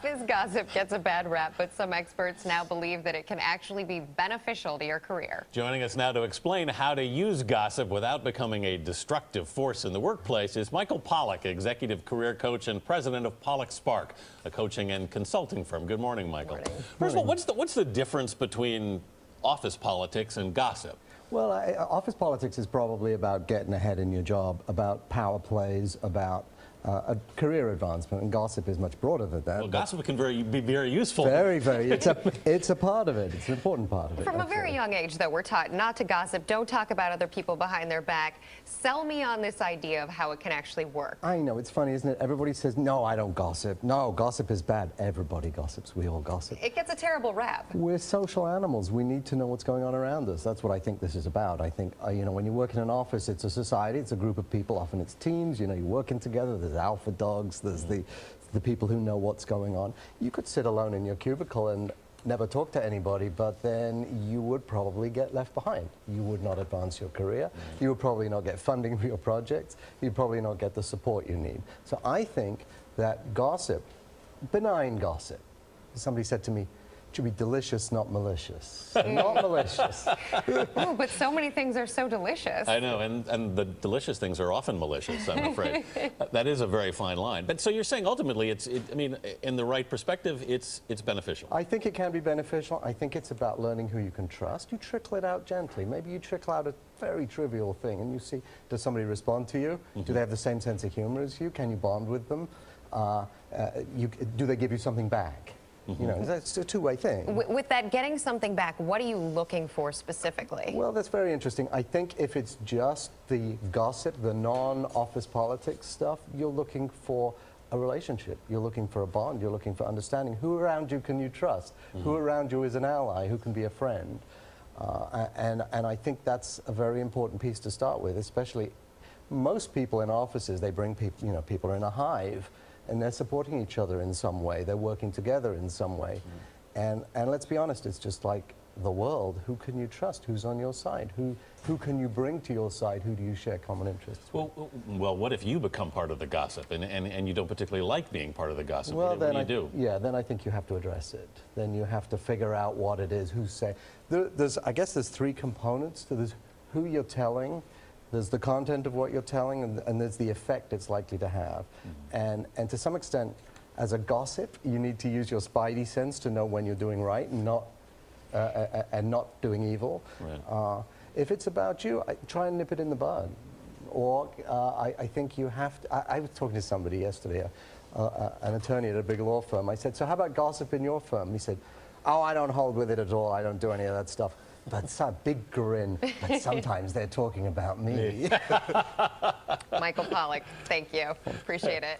Office gossip gets a bad rap, but some experts now believe that it can actually be beneficial to your career. Joining us now to explain how to use gossip without becoming a destructive force in the workplace is Michael Pollock, executive career coach and president of Pollock Spark, a coaching and consulting firm. Good morning, Michael. Morning. First of all, what's the difference between office politics and gossip? Well, office politics is probably about getting ahead in your job, about power plays, about a career advancement, and gossip is much broader than that. Well, gossip can be very useful. Very. It's a part of it. It's an important part of it. From a very young age, though, we're taught not to gossip, don't talk about other people behind their back. Sell me on this idea of how it can actually work. I know, it's funny, isn't it? Everybody says, no, I don't gossip. No, gossip is bad. Everybody gossips. We all gossip. It gets a terrible rap. We're social animals. We need to know what's going on around us. That's what I think this is about. I think, when you work in an office, it's a society, it's a group of people, often it's teams, you're working together, there's alpha dogs, there's the people who know what's going on. You could sit alone in your cubicle and never talk to anybody, but then you would probably get left behind. You would not advance your career. You would probably not get funding for your projects. You'd probably not get the support you need. So I think that gossip, benign gossip, somebody said to me, it should be delicious, not malicious. Not malicious. Oh, but so many things are so delicious. I know, and the delicious things are often malicious, I'm afraid. That is a very fine line. But so you're saying ultimately, in the right perspective, it's beneficial. I think it can be beneficial. I think it's about learning who you can trust. You trickle it out gently. Maybe you trickle out a very trivial thing, and you see, does somebody respond to you? Do they have the same sense of humor as you? Can you bond with them? Do they give you something back? That's a two-way thing. With that getting something back, what are you looking for specifically? Well, that's very interesting. I think if it's just the gossip, the non-office politics stuff, you're looking for a relationship. You're looking for a bond. You're looking for understanding. Who around you can you trust? Who around you is an ally? Who can be a friend? And I think that's a very important piece to start with, especially most people in offices, they bring people, people are in a hive, and they're supporting each other in some way. They're working together in some way. And let's be honest, it's just like the world. Who can you trust? Who's on your side? Who can you bring to your side? Who do you share common interests with? Well, what if you become part of the gossip and you don't particularly like being part of the gossip? Well, what do you do? Yeah, then I think you have to address it. Then you have to figure out what it is, who's saying. I guess there's three components to this: who you're telling, there's the content of what you're telling, and there's the effect it's likely to have. And to some extent, as a gossip, you need to use your spidey sense to know when you're doing right and not doing evil. Right. If it's about you, try and nip it in the bud. Or I think you have to. I was talking to somebody yesterday, an attorney at a big law firm. I said, so how about gossip in your firm? He said, oh, I don't hold with it at all. I don't do any of that stuff. But it's a big grin, but sometimes they're talking about me. Michael Pollock, thank you. Appreciate it.